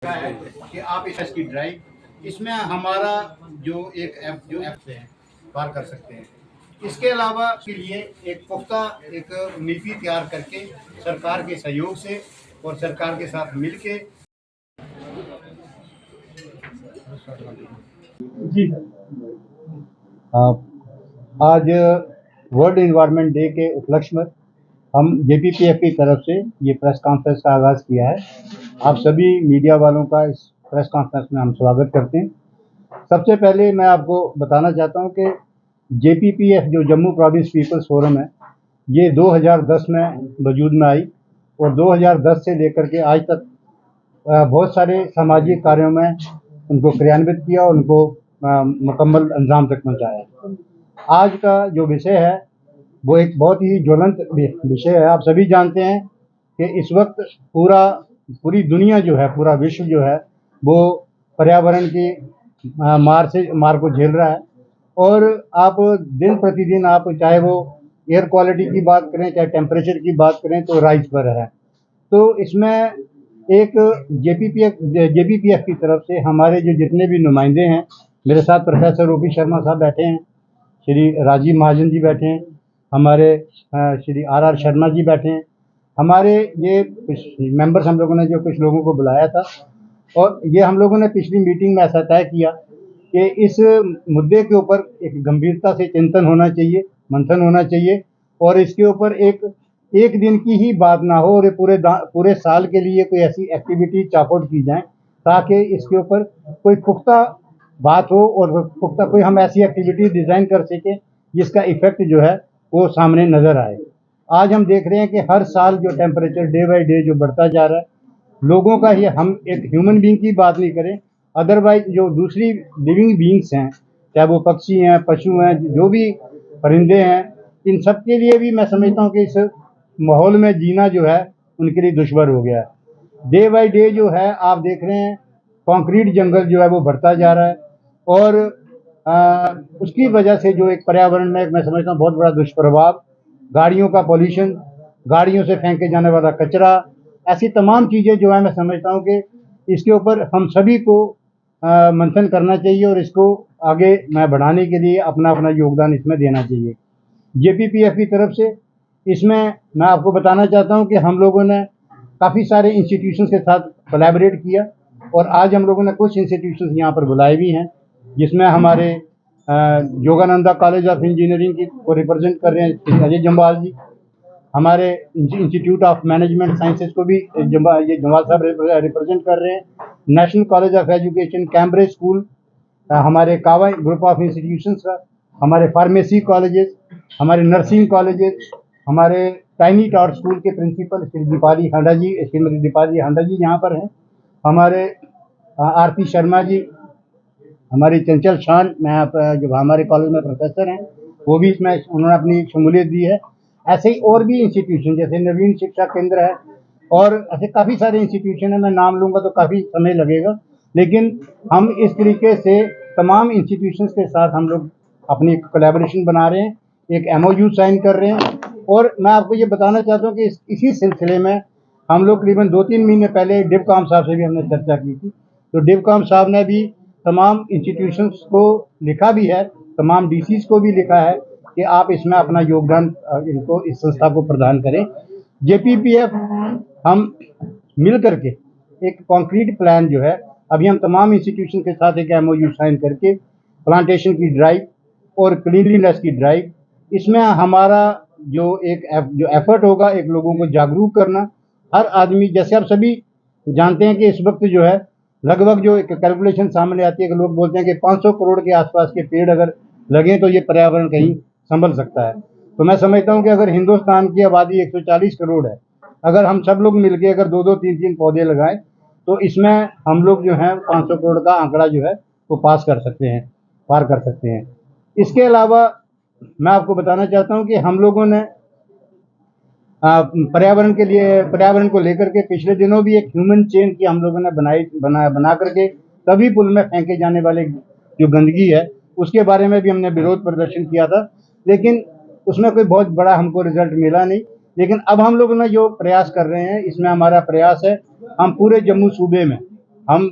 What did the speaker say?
है कि आप इसकी ड्राइव इसमें हमारा जो ऐप है पार कर सकते हैं। इसके अलावा के लिए एक पुख्ता एक नीति तैयार करके सरकार के सहयोग से और सरकार के साथ मिलके जी आज वर्ल्ड इन्वायरमेंट डे के उपलक्ष्य में हम जेपीपीएफ की तरफ से ये प्रेस कॉन्फ्रेंस का आगाज़ किया है। आप सभी मीडिया वालों का इस प्रेस कॉन्फ्रेंस में हम स्वागत करते हैं। सबसे पहले मैं आपको बताना चाहता हूं कि जेपीपीएफ जो जम्मू प्रोविंस पीपल्स फोरम है, ये 2010 में वजूद में आई और 2010 से लेकर के आज तक बहुत सारे सामाजिक कार्यों में उनको क्रियान्वित किया और उनको मुकम्मल अंजाम तक पहुँचाया। आज का जो विषय है वो एक बहुत ही ज्वलंत विषय है। आप सभी जानते हैं कि इस वक्त पूरी दुनिया जो है, पूरा विश्व जो है वो पर्यावरण की मार को झेल रहा है और आप दिन प्रतिदिन आप चाहे वो एयर क्वालिटी की बात करें, चाहे टेम्परेचर की बात करें, तो राइज पर है। तो इसमें एक जेबीपीएफ की तरफ से हमारे जो जितने भी नुमाइंदे हैं, मेरे साथ प्रोफेसर ओपी शर्मा साहब बैठे हैं, श्री राजीव महाजन जी बैठे हैं, हमारे श्री आर शर्मा जी बैठे हैं, हमारे ये मेंबर्स हम लोगों ने जो कुछ लोगों को बुलाया था और ये हम लोगों ने पिछली मीटिंग में ऐसा तय किया कि इस मुद्दे के ऊपर एक गंभीरता से चिंतन होना चाहिए, मंथन होना चाहिए और इसके ऊपर एक दिन की ही बात ना हो और पूरे साल के लिए कोई ऐसी एक्टिविटी चार्ट की जाए ताकि इसके ऊपर कोई पुख्ता बात हो और पुख्ता कोई हम ऐसी एक्टिविटी डिज़ाइन कर सकें जिसका इफेक्ट जो है वो सामने नज़र आए। आज हम देख रहे हैं कि हर साल जो टेम्परेचर डे बाई डे जो बढ़ता जा रहा है, लोगों का ही, हम एक ह्यूमन बीइंग की बात नहीं करें, अदरवाइज जो दूसरी लिविंग बीइंग्स हैं, चाहे वो पक्षी हैं, पशु हैं, जो भी परिंदे हैं, इन सब के लिए भी मैं समझता हूँ कि इस माहौल में जीना जो है उनके लिए दुश्वार हो गया है। डे बाई डे जो है आप देख रहे हैं कंक्रीट जंगल जो है वो बढ़ता जा रहा है और उसकी वजह से जो एक पर्यावरण में मैं समझता हूँ बहुत बड़ा दुष्प्रभाव, गाड़ियों का पॉल्यूशन, गाड़ियों से फेंके जाने वाला कचरा, ऐसी तमाम चीज़ें जो है मैं समझता हूँ कि इसके ऊपर हम सभी को मंथन करना चाहिए और इसको आगे बढ़ाने के लिए अपना अपना योगदान इसमें देना चाहिए। जेपीपीएफ की तरफ से इसमें मैं आपको बताना चाहता हूँ कि हम लोगों ने काफ़ी सारे इंस्टीट्यूशंस के साथ कोलैबोरेट किया और आज हम लोगों ने कुछ इंस्टीट्यूशंस यहाँ पर बुलाए भी हैं, जिसमें हमारे योगानंदा कॉलेज ऑफ इंजीनियरिंग को रिप्रेजेंट कर रहे हैं अजय जम्वाल जी, हमारे इंस्टीट्यूट ऑफ मैनेजमेंट साइंसेज को भी जम्वाल साहब रिप्रेजेंट कर रहे हैं, national college of education Cambridge school, हमारे कावा ग्रुप ऑफ इंस्टीट्यूशंस का, हमारे फार्मेसी कॉलेजेस, हमारे नर्सिंग कॉलेजेस, हमारे टाइनी टॉवर स्कूल के प्रिंसिपल श्रीमती दीपाली हांडा जी यहाँ पर हैं, हमारे आरती शर्मा जी, हमारी चंचल शान जो हमारे कॉलेज में प्रोफेसर हैं, वो भी इसमें उन्होंने अपनी शमूलियत दी है। ऐसे ही और भी इंस्टीट्यूशन जैसे नवीन शिक्षा केंद्र है और ऐसे काफ़ी सारे इंस्टीट्यूशन है, मैं नाम लूँगा तो काफ़ी समय लगेगा, लेकिन हम इस तरीके से तमाम इंस्टीट्यूशंस के साथ हम लोग अपनी कोलैबोरेशन बना रहे हैं, एक MOU साइन कर रहे हैं और मैं आपको ये बताना चाहता हूँ कि इसी सिलसिले में हम लोग करीबन 2-3 महीने पहले डिवकॉम साहब से भी हमने चर्चा की थी। तो डिवकॉम साहब ने भी तमाम इंस्टीट्यूशंस को लिखा भी है, तमाम DCs को भी लिखा है कि आप इसमें अपना योगदान इनको इस संस्था को प्रदान करें। जेपीपीएफ हम मिल करके एक कॉन्क्रीट प्लान जो है अभी हम तमाम इंस्टीट्यूशन के साथ एक MOU साइन करके प्लांटेशन की ड्राइव और क्लीनलीनेस की ड्राइव, इसमें हमारा जो एफर्ट होगा एक लोगों को जागरूक करना। हर आदमी, जैसे आप सभी जानते हैं कि इस वक्त जो है लगभग जो एक कैलकुलेशन सामने आती है कि लोग बोलते हैं कि 500 करोड़ के आसपास के पेड़ अगर लगे तो ये पर्यावरण कहीं संभल सकता है। तो मैं समझता हूँ कि अगर हिंदुस्तान की आबादी 140 करोड़ है, अगर हम सब लोग मिलकर अगर 2-2, 3-3 पौधे लगाएं तो इसमें हम लोग जो है 500 करोड़ का आंकड़ा जो है वो पार कर सकते हैं। इसके अलावा मैं आपको बताना चाहता हूँ कि हम लोगों ने पर्यावरण को लेकर के पिछले दिनों भी एक ह्यूमन चेन की हम लोगों ने बना करके तभी पुल में फेंके जाने वाले जो गंदगी है उसके बारे में भी हमने विरोध प्रदर्शन किया था, लेकिन उसमें कोई बहुत बड़ा हमको रिजल्ट मिला नहीं। लेकिन अब हम लोग जो प्रयास कर रहे हैं, इसमें हमारा प्रयास है हम पूरे जम्मू सूबे में हम